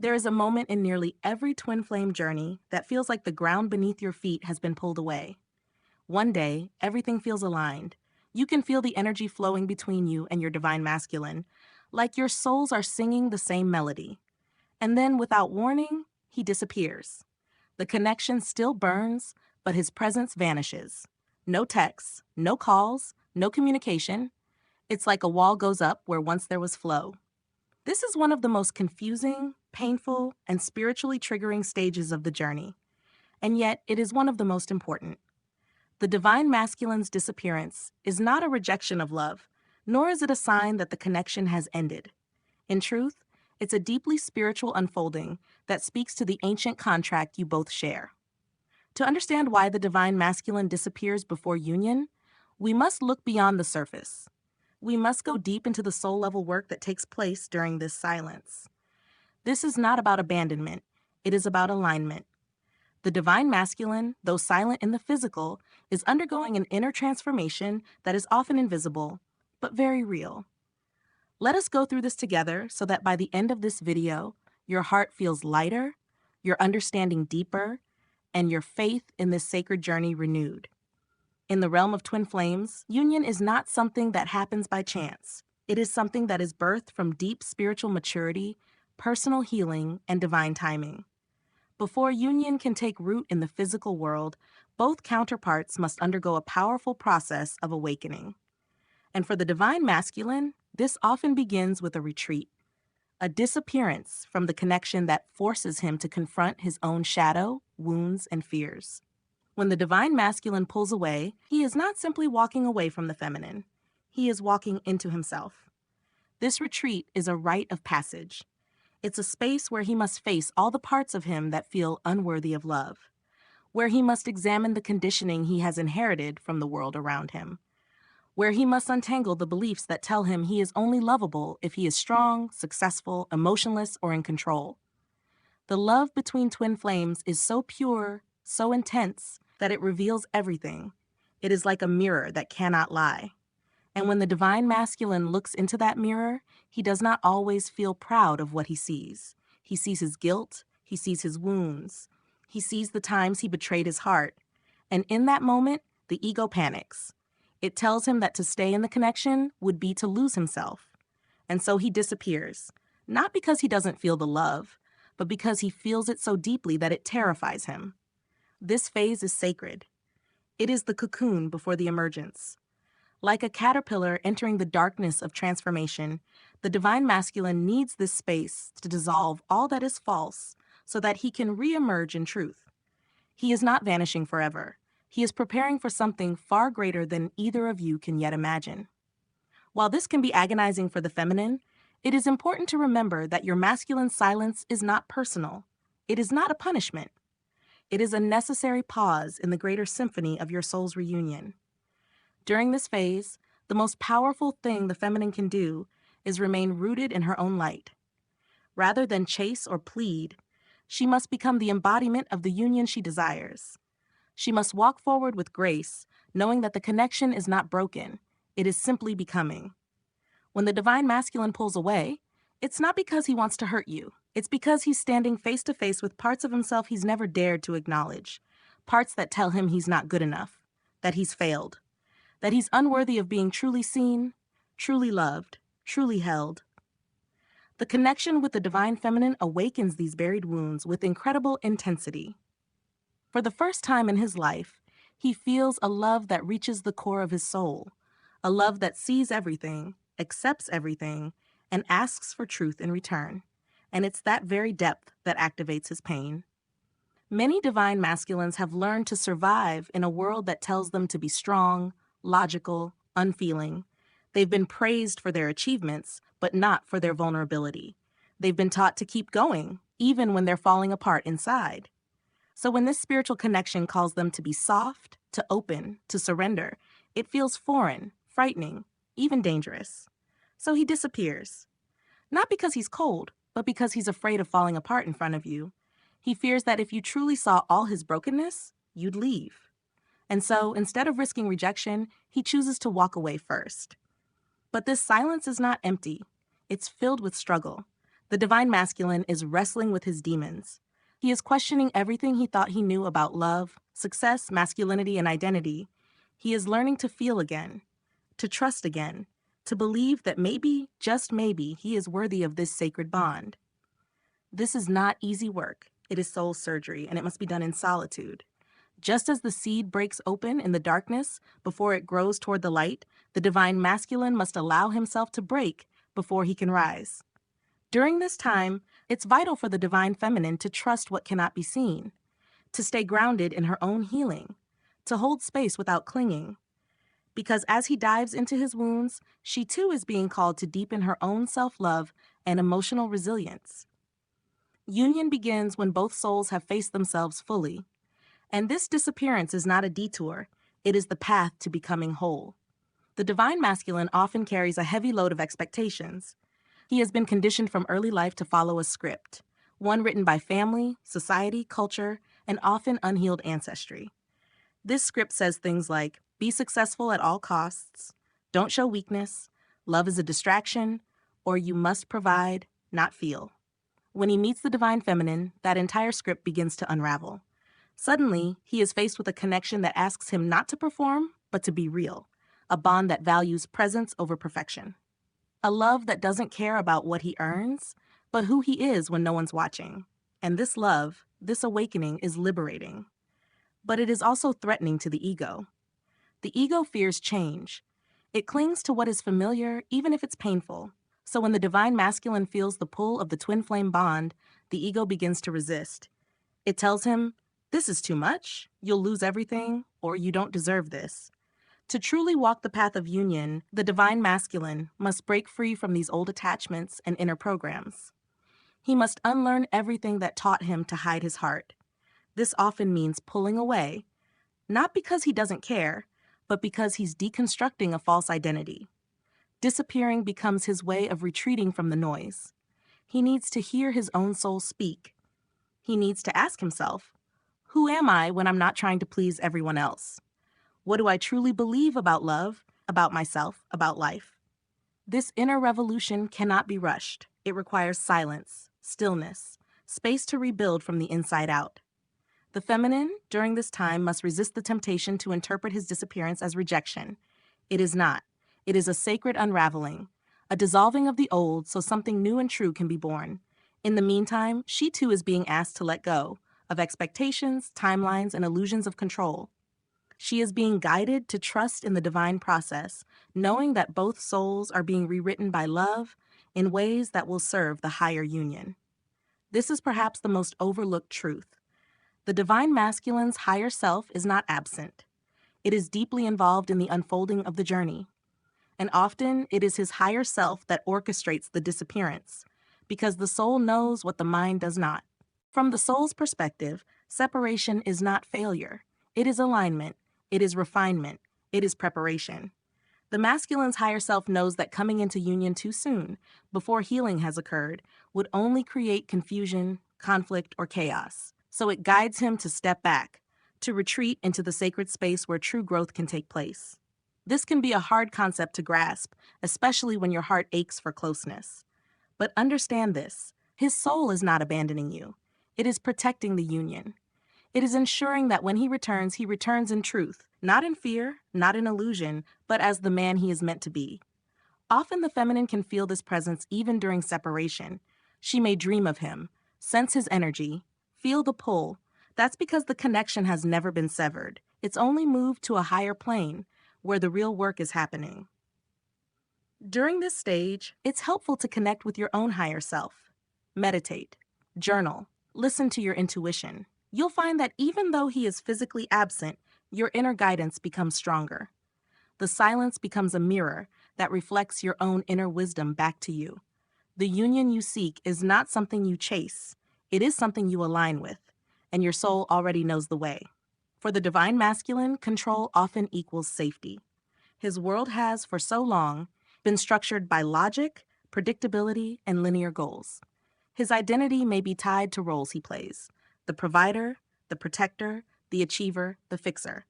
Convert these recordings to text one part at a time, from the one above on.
There is a moment in nearly every twin flame journey that feels like the ground beneath your feet has been pulled away. One day, everything feels aligned. You can feel the energy flowing between you and your divine masculine, like your souls are singing the same melody. And then, without warning, he disappears. The connection still burns, but his presence vanishes. No texts, no calls, no communication. It's like a wall goes up where once there was flow. This is one of the most confusing, painful, and spiritually triggering stages of the journey, and yet it is one of the most important. The divine masculine's disappearance is not a rejection of love, nor is it a sign that the connection has ended. In truth, it's a deeply spiritual unfolding that speaks to the ancient contract you both share. To understand why the divine masculine disappears before union, we must look beyond the surface. We must go deep into the soul level work that takes place during this silence. This is not about abandonment, it is about alignment. The divine masculine, though silent in the physical, is undergoing an inner transformation that is often invisible, but very real. Let us go through this together so that by the end of this video, your heart feels lighter, your understanding deeper, and your faith in this sacred journey renewed. In the realm of twin flames, union is not something that happens by chance. It is something that is birthed from deep spiritual maturity, personal healing, and divine timing. Before union can take root in the physical world, both counterparts must undergo a powerful process of awakening. And for the divine masculine, this often begins with a retreat, a disappearance from the connection that forces him to confront his own shadow, wounds, and fears. When the divine masculine pulls away, he is not simply walking away from the feminine. He is walking into himself. This retreat is a rite of passage. It's a space where he must face all the parts of him that feel unworthy of love, where he must examine the conditioning he has inherited from the world around him, where he must untangle the beliefs that tell him he is only lovable if he is strong, successful, emotionless, or in control. The love between twin flames is so pure, so intense, that it reveals everything. It is like a mirror that cannot lie. And when the divine masculine looks into that mirror, he does not always feel proud of what he sees. He sees his guilt, he sees his wounds, he sees the times he betrayed his heart. And in that moment, the ego panics. It tells him that to stay in the connection would be to lose himself. And so he disappears, not because he doesn't feel the love, but because he feels it so deeply that it terrifies him. This phase is sacred. It is the cocoon before the emergence. Like a caterpillar entering the darkness of transformation, the divine masculine needs this space to dissolve all that is false so that he can re-emerge in truth. He is not vanishing forever. He is preparing for something far greater than either of you can yet imagine. While this can be agonizing for the feminine, it is important to remember that your masculine silence is not personal. It is not a punishment. It is a necessary pause in the greater symphony of your soul's reunion. During this phase, the most powerful thing the feminine can do is remain rooted in her own light. Rather than chase or plead, she must become the embodiment of the union she desires. She must walk forward with grace, knowing that the connection is not broken, it is simply becoming. When the divine masculine pulls away, it's not because he wants to hurt you. It's because he's standing face to face with parts of himself he's never dared to acknowledge, parts that tell him he's not good enough, that he's failed, that he's unworthy of being truly seen, truly loved, truly held. The connection with the divine feminine awakens these buried wounds with incredible intensity. For the first time in his life, he feels a love that reaches the core of his soul, a love that sees everything, accepts everything, and asks for truth in return. And it's that very depth that activates his pain. Many divine masculines have learned to survive in a world that tells them to be strong, logical, unfeeling. They've been praised for their achievements, but not for their vulnerability. They've been taught to keep going, even when they're falling apart inside. So when this spiritual connection calls them to be soft, to open, to surrender, it feels foreign, frightening, even dangerous. So he disappears. Not because he's cold, but because he's afraid of falling apart in front of you. He fears that if you truly saw all his brokenness, you'd leave. And so, instead of risking rejection, he chooses to walk away first. But this silence is not empty. It's filled with struggle. The divine masculine is wrestling with his demons. He is questioning everything he thought he knew about love, success, masculinity, and identity. He is learning to feel again, to trust again, to believe that maybe, just maybe, he is worthy of this sacred bond. This is not easy work. It is soul surgery, and it must be done in solitude. Just as the seed breaks open in the darkness before it grows toward the light, the divine masculine must allow himself to break before he can rise. During this time, it's vital for the divine feminine to trust what cannot be seen, to stay grounded in her own healing, to hold space without clinging. Because as he dives into his wounds, she too is being called to deepen her own self-love and emotional resilience. Union begins when both souls have faced themselves fully. And this disappearance is not a detour, it is the path to becoming whole. The divine masculine often carries a heavy load of expectations. He has been conditioned from early life to follow a script, one written by family, society, culture, and often unhealed ancestry. This script says things like, be successful at all costs, don't show weakness, love is a distraction, or you must provide, not feel. When he meets the divine feminine, that entire script begins to unravel. Suddenly, he is faced with a connection that asks him not to perform, but to be real, a bond that values presence over perfection. A love that doesn't care about what he earns, but who he is when no one's watching. And this love, this awakening is liberating. But it is also threatening to the ego. The ego fears change. It clings to what is familiar, even if it's painful. So when the divine masculine feels the pull of the twin flame bond, the ego begins to resist. It tells him, this is too much, you'll lose everything, or you don't deserve this. To truly walk the path of union, the divine masculine must break free from these old attachments and inner programs. He must unlearn everything that taught him to hide his heart. This often means pulling away, not because he doesn't care, but because he's deconstructing a false identity. Disappearing becomes his way of retreating from the noise. He needs to hear his own soul speak. He needs to ask himself, who am I when I'm not trying to please everyone else? What do I truly believe about love, about myself, about life? This inner revolution cannot be rushed. It requires silence, stillness, space to rebuild from the inside out. The feminine, during this time, must resist the temptation to interpret his disappearance as rejection. It is not. It is a sacred unraveling, a dissolving of the old so something new and true can be born. In the meantime, she too is being asked to let go of expectations, timelines, and illusions of control. She is being guided to trust in the divine process, knowing that both souls are being rewritten by love in ways that will serve the higher union. This is perhaps the most overlooked truth. The divine masculine's higher self is not absent. It is deeply involved in the unfolding of the journey. And often it is his higher self that orchestrates the disappearance, because the soul knows what the mind does not. From the soul's perspective, separation is not failure. It is alignment. It is refinement. It is preparation. The masculine's higher self knows that coming into union too soon, before healing has occurred, would only create confusion, conflict, or chaos. So it guides him to step back, to retreat into the sacred space where true growth can take place. This can be a hard concept to grasp, especially when your heart aches for closeness. But understand this, his soul is not abandoning you. It is protecting the union. It is ensuring that when he returns in truth, not in fear, not in illusion, but as the man he is meant to be. Often the feminine can feel this presence even during separation. She may dream of him, sense his energy, feel the pull. That's because the connection has never been severed. It's only moved to a higher plane, where the real work is happening. During this stage, it's helpful to connect with your own higher self. Meditate, journal, listen to your intuition. You'll find that even though he is physically absent, your inner guidance becomes stronger. The silence becomes a mirror that reflects your own inner wisdom back to you. The union you seek is not something you chase. It is something you align with, and your soul already knows the way. For the divine masculine, control often equals safety. His world has, for so long, been structured by logic, predictability, and linear goals. His identity may be tied to roles he plays: the provider, the protector, the achiever, the fixer.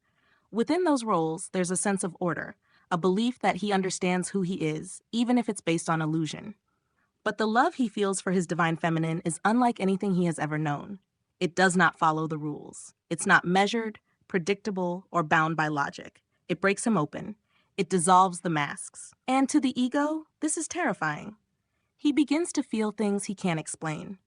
Within those roles, there's a sense of order, a belief that he understands who he is, even if it's based on illusion. But the love he feels for his divine feminine is unlike anything he has ever known. It does not follow the rules. It's not measured, predictable, or bound by logic. It breaks him open. It dissolves the masks. And to the ego, this is terrifying. He begins to feel things he can't explain.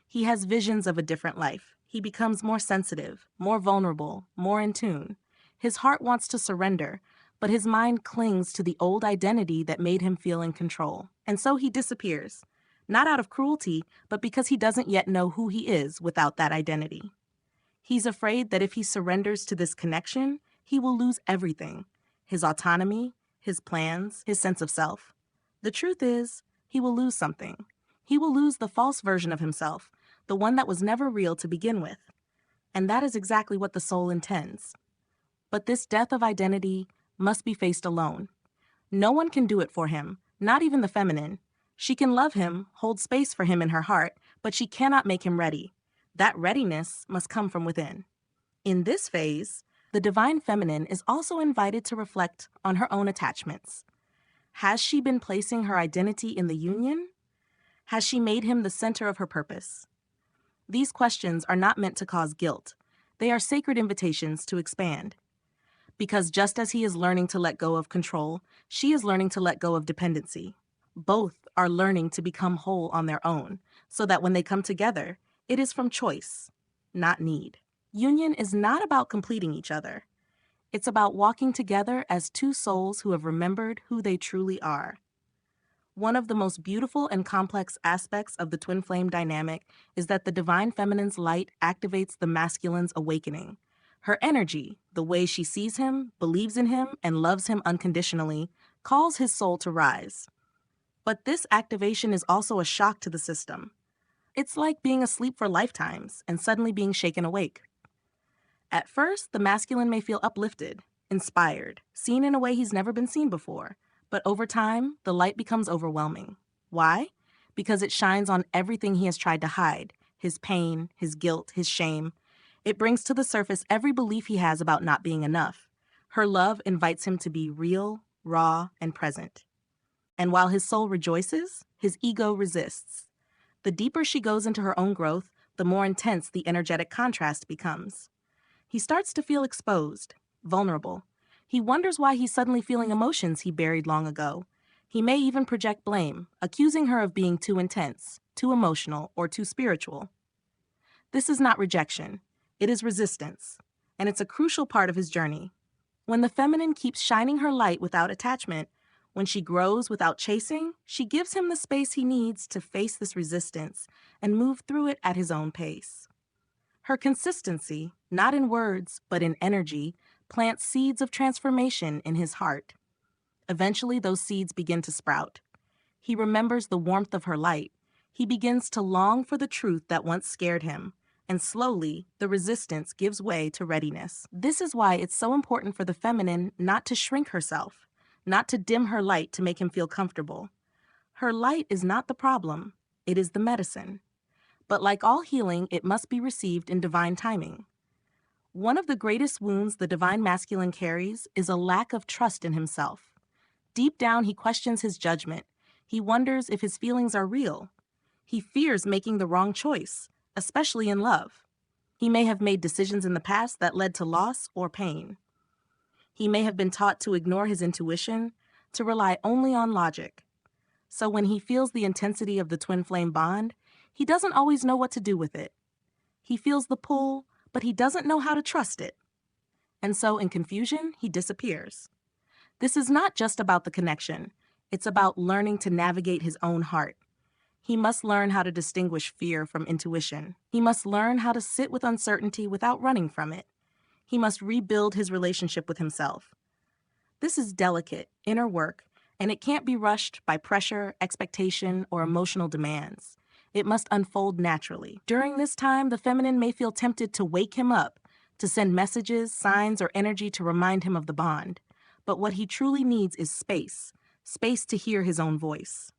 He has visions of a different life. He becomes more sensitive, more vulnerable, more in tune. His heart wants to surrender, but his mind clings to the old identity that made him feel in control. And so he disappears, not out of cruelty, but because he doesn't yet know who he is without that identity. He's afraid that if he surrenders to this connection, he will lose everything: his autonomy, his plans, his sense of self. The truth is, he will lose something. He will lose the false version of himself, the one that was never real to begin with. And that is exactly what the soul intends. But this death of identity must be faced alone. No one can do it for him, not even the feminine. She can love him, hold space for him in her heart, but she cannot make him ready. That readiness must come from within. In this phase, the divine feminine is also invited to reflect on her own attachments. Has she been placing her identity in the union? Has she made him the center of her purpose? These questions are not meant to cause guilt. They are sacred invitations to expand. Because just as he is learning to let go of control, she is learning to let go of dependency. Both are learning to become whole on their own, so that when they come together, it is from choice, not need. Union is not about completing each other. It's about walking together as two souls who have remembered who they truly are. One of the most beautiful and complex aspects of the twin flame dynamic is that the divine feminine's light activates the masculine's awakening. Her energy, the way she sees him, believes in him, and loves him unconditionally, calls his soul to rise. But this activation is also a shock to the system. It's like being asleep for lifetimes and suddenly being shaken awake. At first, the masculine may feel uplifted, inspired, seen in a way he's never been seen before. But over time, the light becomes overwhelming. Why? Because it shines on everything he has tried to hide: his pain, his guilt, his shame. It brings to the surface every belief he has about not being enough. Her love invites him to be real, raw, and present. And while his soul rejoices, his ego resists. The deeper she goes into her own growth, the more intense the energetic contrast becomes. He starts to feel exposed, vulnerable. He wonders why he's suddenly feeling emotions he buried long ago. He may even project blame, accusing her of being too intense, too emotional, or too spiritual. This is not rejection. It is resistance, and it's a crucial part of his journey. When the feminine keeps shining her light without attachment, when she grows without chasing, she gives him the space he needs to face this resistance and move through it at his own pace. Her consistency, not in words, but in energy, plants seeds of transformation in his heart. Eventually, those seeds begin to sprout. He remembers the warmth of her light. He begins to long for the truth that once scared him, and slowly, the resistance gives way to readiness. This is why it's so important for the feminine not to shrink herself, not to dim her light to make him feel comfortable. Her light is not the problem, it is the medicine. But like all healing, it must be received in divine timing. One of the greatest wounds the divine masculine carries is a lack of trust in himself. Deep down, he questions his judgment. He wonders if his feelings are real. He fears making the wrong choice, especially in love. He may have made decisions in the past that led to loss or pain. He may have been taught to ignore his intuition, to rely only on logic. So when he feels the intensity of the twin flame bond, he doesn't always know what to do with it. He feels the pull, but he doesn't know how to trust it. And so in confusion, he disappears. This is not just about the connection. It's about learning to navigate his own heart. He must learn how to distinguish fear from intuition. He must learn how to sit with uncertainty without running from it. He must rebuild his relationship with himself. This is delicate, inner work, and it can't be rushed by pressure, expectation, or emotional demands. It must unfold naturally. During this time, the feminine may feel tempted to wake him up, to send messages, signs, or energy to remind him of the bond. But what he truly needs is space to hear his own voice.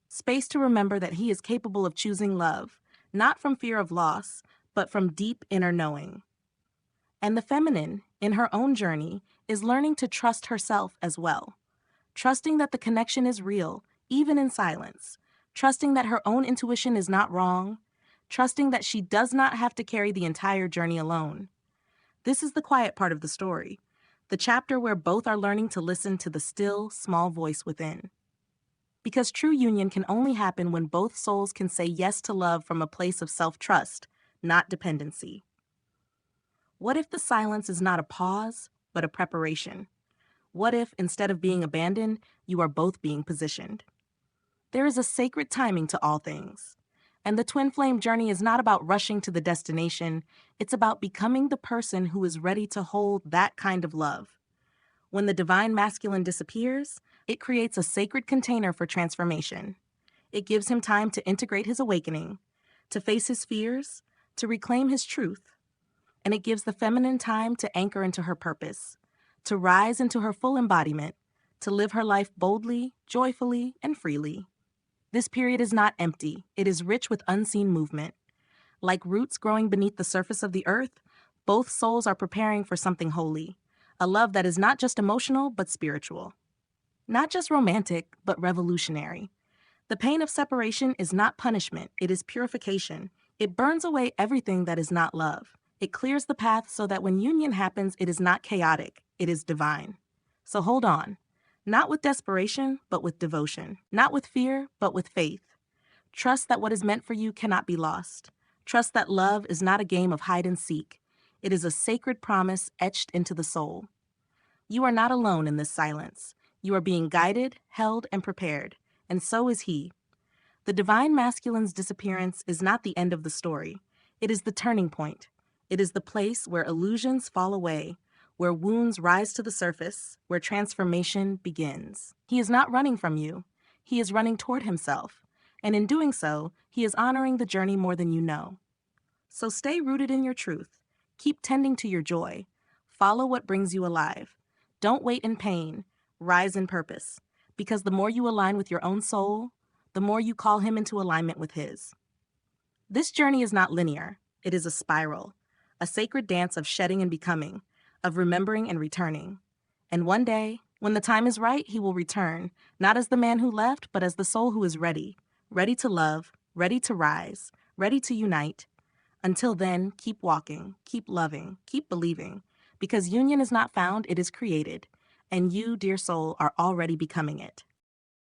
Space to remember that he is capable of choosing love, not from fear of loss, but from deep inner knowing. And the feminine, in her own journey, is learning to trust herself as well. Trusting that the connection is real, even in silence. trusting that her own intuition is not wrong, trusting that she does not have to carry the entire journey alone. This is the quiet part of the story, the chapter where both are learning to listen to the still, small voice within. Because true union can only happen when both souls can say yes to love from a place of self-trust, not dependency. What if the silence is not a pause, but a preparation? What if, instead of being abandoned, you are both being positioned? There is a sacred timing to all things. And the twin flame journey is not about rushing to the destination, it's about becoming the person who is ready to hold that kind of love. When the divine masculine disappears, it creates a sacred container for transformation. It gives him time to integrate his awakening, to face his fears, to reclaim his truth. And it gives the feminine time to anchor into her purpose, to rise into her full embodiment, to live her life boldly, joyfully, and freely. This period is not empty, it is rich with unseen movement. Like roots growing beneath the surface of the earth, both souls are preparing for something holy, a love that is not just emotional, but spiritual. Not just romantic, but revolutionary. The pain of separation is not punishment, it is purification. It burns away everything that is not love. It clears the path so that when union happens, it is not chaotic, it is divine. So hold on. Not with desperation, but with devotion. Not with fear, but with faith. Trust that what is meant for you cannot be lost. Trust that love is not a game of hide and seek. It is a sacred promise etched into the soul. You are not alone in this silence. You are being guided, held, and prepared, and so is he. The divine masculine's disappearance is not the end of the story. It is the turning point. It is the place where illusions fall away, where wounds rise to the surface, where transformation begins. He is not running from you. He is running toward himself. And in doing so, he is honoring the journey more than you know. So stay rooted in your truth. Keep tending to your joy. Follow what brings you alive. Don't wait in pain. Rise in purpose. Because the more you align with your own soul, the more you call him into alignment with his. This journey is not linear. It is a spiral, a sacred dance of shedding and becoming, of remembering and returning. And one day, when the time is right, he will return, not as the man who left, but as the soul who is ready, ready to love, ready to rise, ready to unite. Until then, keep walking, keep loving, keep believing, because union is not found, it is created, and you, dear soul, are already becoming it.